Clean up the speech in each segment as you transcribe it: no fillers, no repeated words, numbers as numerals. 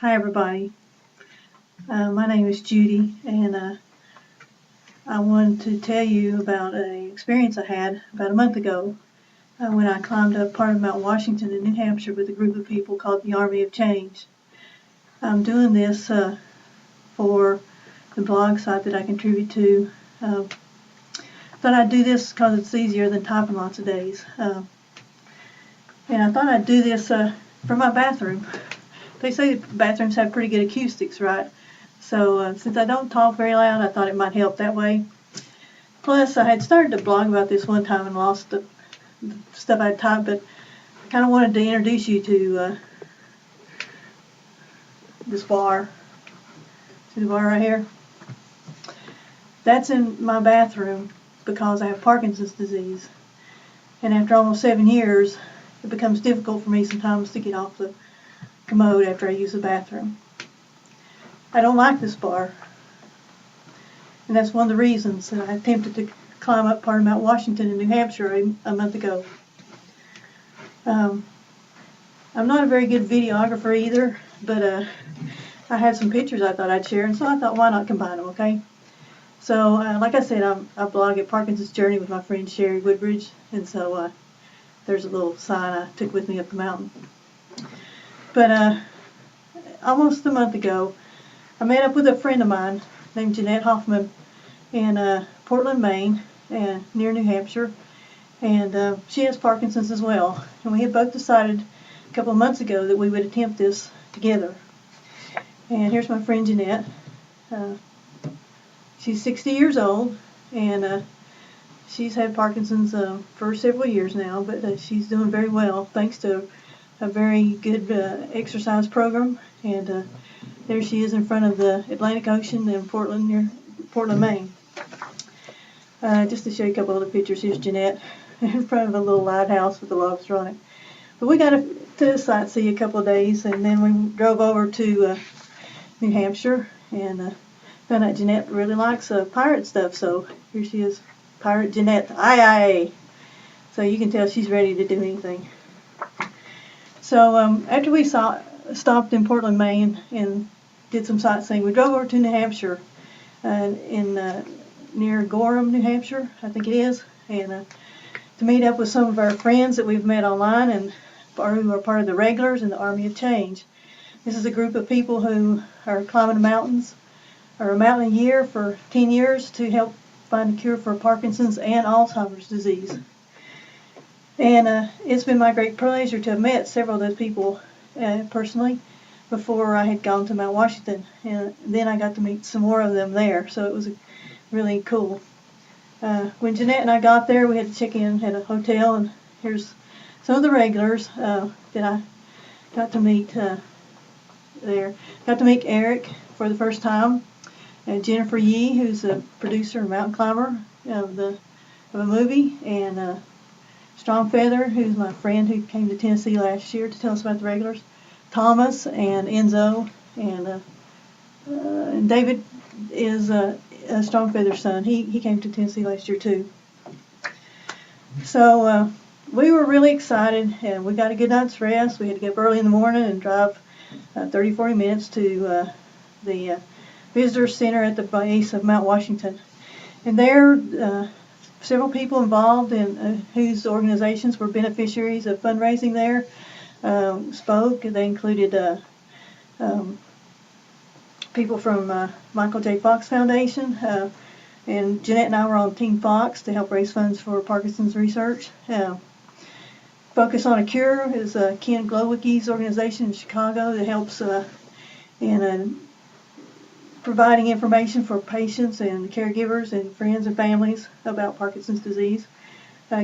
Hi everybody, my name is Judy, and I wanted to tell you about an experience I had about a month ago when I climbed up part of Mount Washington in New Hampshire with a group of people called the Army of Change. I'm doing this for the blog site that I contribute to. Thought I'd do this because it's easier than typing lots of days. And I thought I'd do this from my bathroom. They say bathrooms have pretty good acoustics, right? So since I don't talk very loud, I thought it might help that way. Plus, I had started to blog about this one time and lost the stuff I had typed, but I kind of wanted to introduce you to this bar. See the bar right here? That's in my bathroom because I have Parkinson's disease. And after almost 7 years, it becomes difficult for me sometimes to get off the commode after I use the bathroom. I don't like this bar, and that's one of the reasons that I attempted to climb up part of Mount Washington in New Hampshire a month ago. I'm not a very good videographer either, but I had some pictures I thought I'd share, and so I thought, why not combine them, okay? So, like I said, I blog at Parkinson's Journey with my friend Sherry Woodbridge, and so there's a little sign I took with me up the mountain. But almost a month ago, I met up with a friend of mine named Jeanette Hoffman in Portland, Maine, near New Hampshire, and she has Parkinson's as well. And we had both decided a couple of months ago that we would attempt this together. And here's my friend Jeanette. She's 60 years old, and she's had Parkinson's for several years now, but she's doing very well thanks to a very good exercise program, and there she is in front of the Atlantic Ocean in Portland, near Portland, Maine. Just to show you a couple other pictures, here's Jeanette in front of a little lighthouse with the lobster on it. But we got to sightsee a couple of days, and then we drove over to New Hampshire, and found out Jeanette really likes pirate stuff, so here she is, Pirate Jeanette, aye aye. So you can tell she's ready to do anything. So after we stopped in Portland, Maine, and did some sightseeing, we drove over to New Hampshire, near Gorham, New Hampshire, I think it is, and to meet up with some of our friends that we've met online and who are part of the regulars in the Army of Change. This is a group of people who are climbing mountains, or a mountain a year for 10 years to help find a cure for Parkinson's and Alzheimer's disease. And it's been my great pleasure to have met several of those people personally before I had gone to Mount Washington, and then I got to meet some more of them there, so it was really cool. When Jeanette and I got there, we had to check in at a hotel, and here's some of the regulars that I got to meet there. Got to meet Eric for the first time, and Jennifer Yee, who's a producer and mountain climber of a movie, and Strong Feather, who's my friend who came to Tennessee last year to tell us about the regulars, Thomas and Enzo, and David is Strong Feather's son. He came to Tennessee last year too. So we were really excited, and we got a good night's rest. We had to get up early in the morning and drive 30-40 minutes to the visitor center at the base of Mount Washington. And there, several people involved in whose organizations were beneficiaries of fundraising there spoke. They included people from Michael J. Fox Foundation, and Jeanette and I were on Team Fox to help raise funds for Parkinson's research. Focus on a Cure is Ken Glowicky's organization in Chicago that helps in providing information for patients and caregivers and friends and families about Parkinson's disease.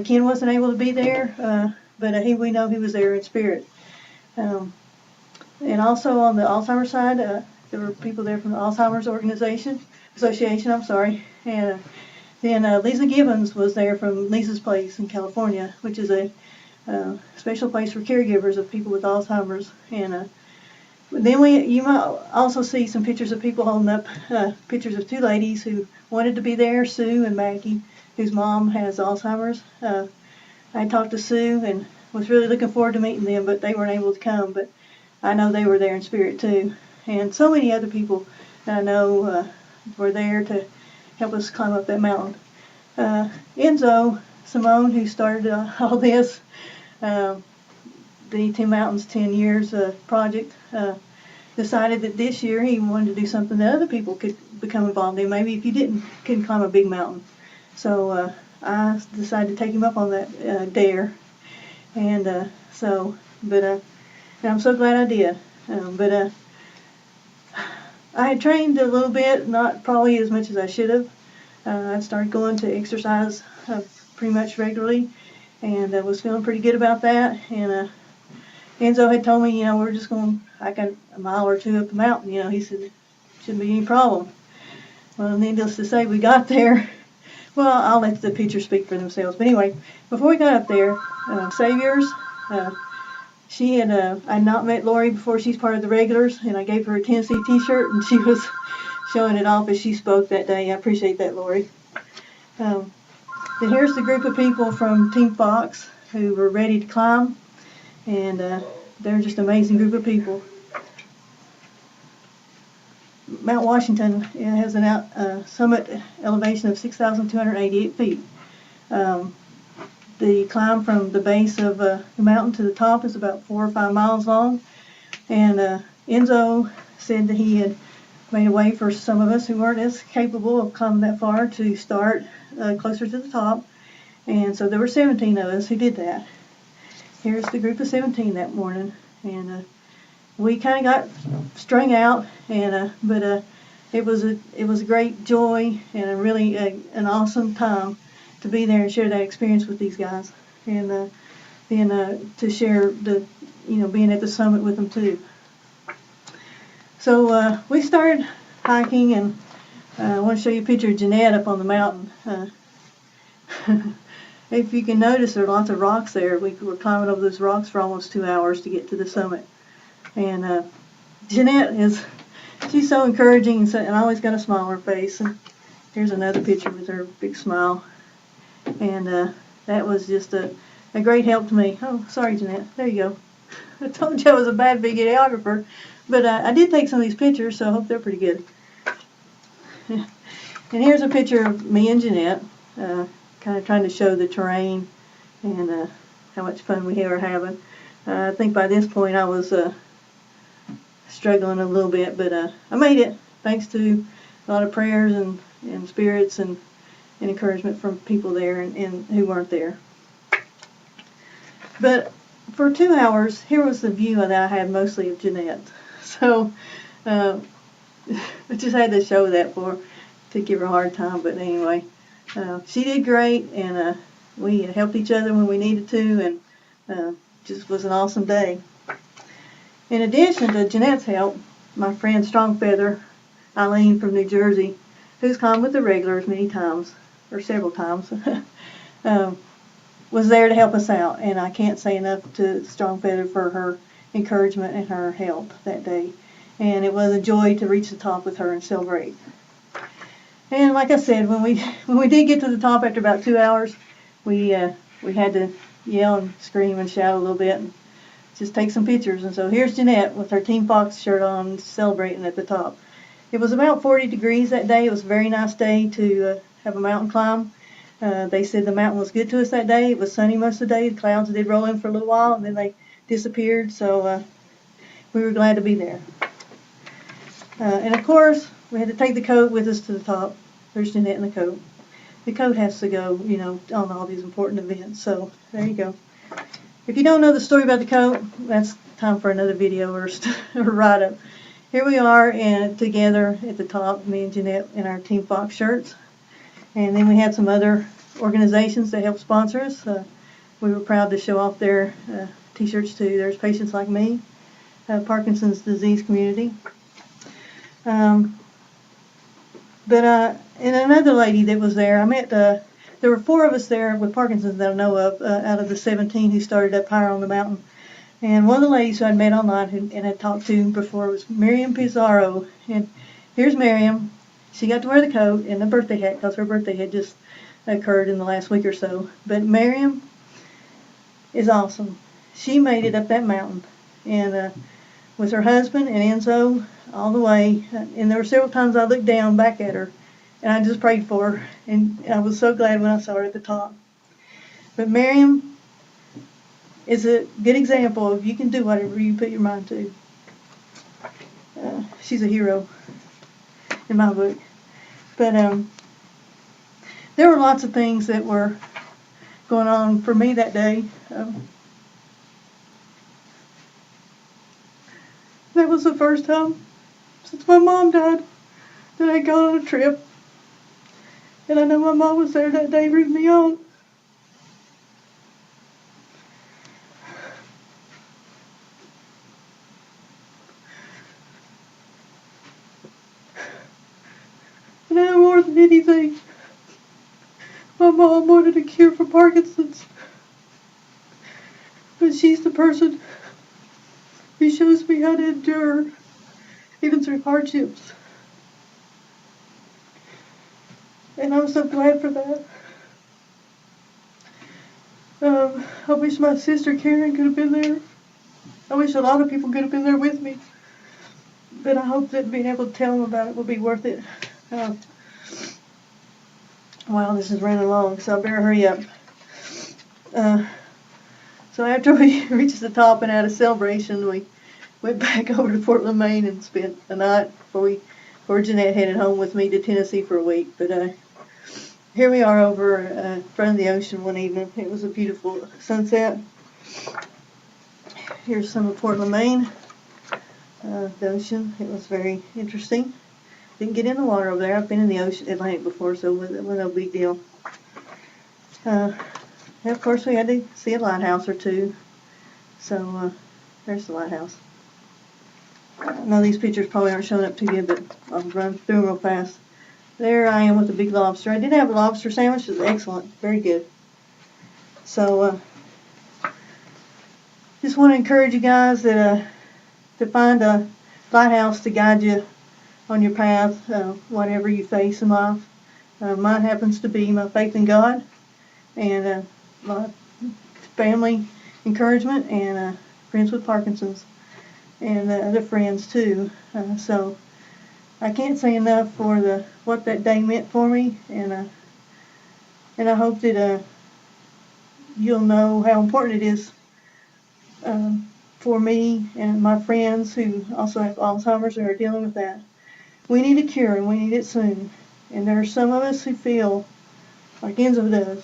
Ken wasn't able to be there, but we know he was there in spirit. And also on the Alzheimer's side, there were people there from the Alzheimer's Association, and then Lisa Gibbons was there from Lisa's Place in California, which is a special place for caregivers of people with Alzheimer's. And then you might also see some pictures of people holding up pictures of two ladies who wanted to be there, Sue and Maggie, whose mom has Alzheimer's. I talked to Sue and was really looking forward to meeting them, but they weren't able to come. But I know they were there in spirit too. and so many other people that I know were there to help us climb up that mountain. Enzo Simone, who started all this, the 10 Mountains 10 Years project, decided that this year he wanted to do something that other people could become involved in, maybe if you couldn't climb a big mountain. So I decided to take him up on that dare, and I'm so glad I did. I had trained a little bit, not probably as much as I should have. I started going to exercise pretty much regularly, and I was feeling pretty good about that. And Enzo had told me, we're just going to hike a mile or two up the mountain. He said, shouldn't be any problem. Well, needless to say, we got there. Well, I'll let the pictures speak for themselves. But anyway, before we got up there, Saviors, I'd not met Lori before. She's part of the regulars, and I gave her a Tennessee t-shirt, and she was showing it off as she spoke that day. I appreciate that, Lori. Then here's the group of people from Team Fox who were ready to climb, and they're just an amazing group of people. Mount Washington has a summit elevation of 6,288 feet. The climb from the base of the mountain to the top is about 4 or 5 miles long, and Enzo said that he had made a way for some of us who weren't as capable of climbing that far to start closer to the top, and so there were 17 of us who did that. Here's the group of 17 that morning, and we kind of got strung out, and but it was a great joy and a really an awesome time to be there and share that experience with these guys, and then to share the being at the summit with them too. So we started hiking, and I want to show you a picture of Jeanette up on the mountain. If you can notice, there are lots of rocks there. We were climbing over those rocks for almost 2 hours to get to the summit. And Jeanette she's so encouraging and always got a smile on her face. And here's another picture with her big smile. And that was just a great help to me. Oh, sorry, Jeanette. There you go. I told you I was a bad videographer, but I did take some of these pictures, so I hope they're pretty good. And here's a picture of me and Jeanette, kind of trying to show the terrain and how much fun we were having. I think by this point I was struggling a little bit, but I made it thanks to a lot of prayers and spirits and encouragement from people there and who weren't there. But for 2 hours, here was the view that I had mostly of Jeanette. So I just had to show that to give her a hard time. But anyway, she did great, and we helped each other when we needed to, and just was an awesome day. In addition to Jeanette's help, my friend Strongfeather, Eileen from New Jersey, who's climbed with the regulars many times, or several times, was there to help us out. And I can't say enough to Strongfeather for her encouragement and her help that day. And it was a joy to reach the top with her and celebrate. And like I said, when we did get to the top after about 2 hours, we had to yell and scream and shout a little bit and just take some pictures. And so here's Jeanette with her Team Fox shirt on, celebrating at the top. It was about 40 degrees that day. It was a very nice day to have a mountain climb. They said the mountain was good to us that day. It was sunny most of the day. The clouds did roll in for a little while, and then they disappeared. So we were glad to be there. And of course, we had to take the coat with us to the top. There's Jeanette in the coat. The coat has to go, on all these important events. So there you go. If you don't know the story about the coat, that's time for another video or write-up. Here we are together at the top, me and Jeanette in our Team Fox shirts. And then we had some other organizations that helped sponsor us. We were proud to show off their t-shirts too. There's Patients Like Me, Parkinson's disease community. And another lady that was there, I met, there were 4 of us there with Parkinson's that I know of, out of the 17 who started up higher on the mountain. And one of the ladies who I'd met online and had talked to before was Miriam Pizarro. And here's Miriam. She got to wear the coat and the birthday hat because her birthday had just occurred in the last week or so. But Miriam is awesome. She made it up that mountain. And with her husband and Enzo all the way. And there were several times I looked down back at her, and I just prayed for her. And I was so glad when I saw her at the top. But Miriam is a good example of you can do whatever you put your mind to. She's a hero in my book. But there were lots of things that were going on for me that day. That was the first time since my mom died that I got on a trip. And I know my mom was there that day rooting me on. And now more than anything, my mom wanted a cure for Parkinson's. But she's the person who shows me how to endure, even through hardships. And I'm so glad for that. I wish my sister Karen could have been there. I wish a lot of people could have been there with me. But I hope that being able to tell them about it will be worth it. Wow, this is running long, so I better hurry up. So after we reached the top and had a celebration, we went back over to Portland, Maine, and spent the night before Jeanette headed home with me to Tennessee for a week. But here we are over in front of the ocean one evening. It was a beautiful sunset. Here's some of Portland, Maine. The ocean. It was very interesting. Didn't get in the water over there. I've been in the ocean Atlantic before, so it was no big deal. And of course, we had to see a lighthouse or two. So there's the lighthouse. I know these pictures probably aren't showing up to you, but I'll run through them real fast. There I am with a big lobster. I did have a lobster sandwich. It was excellent. Very good. So just want to encourage you guys that to find a lighthouse to guide you on your path, whatever you face in life. Mine happens to be my faith in God and my family encouragement and friends with Parkinson's and other friends too. So I can't say enough for what that day meant for me, and I hope that you'll know how important it is for me and my friends who also have Alzheimer's and are dealing with that. We need a cure, and we need it soon. And there are some of us who feel, like Enzo does,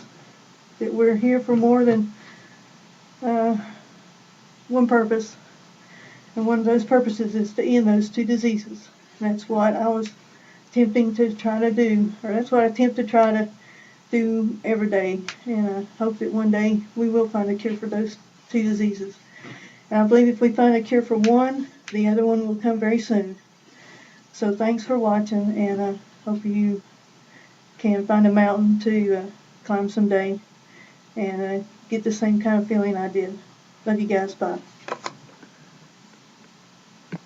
that we're here for more than one purpose. And one of those purposes is to end those two diseases. And that's what I was attempting to try to do, or that's what I attempt to try to do every day. And I hope that one day we will find a cure for those two diseases. And I believe if we find a cure for one, the other one will come very soon. So thanks for watching, and I hope you can find a mountain to climb someday and get the same kind of feeling I did. Love you guys. Bye.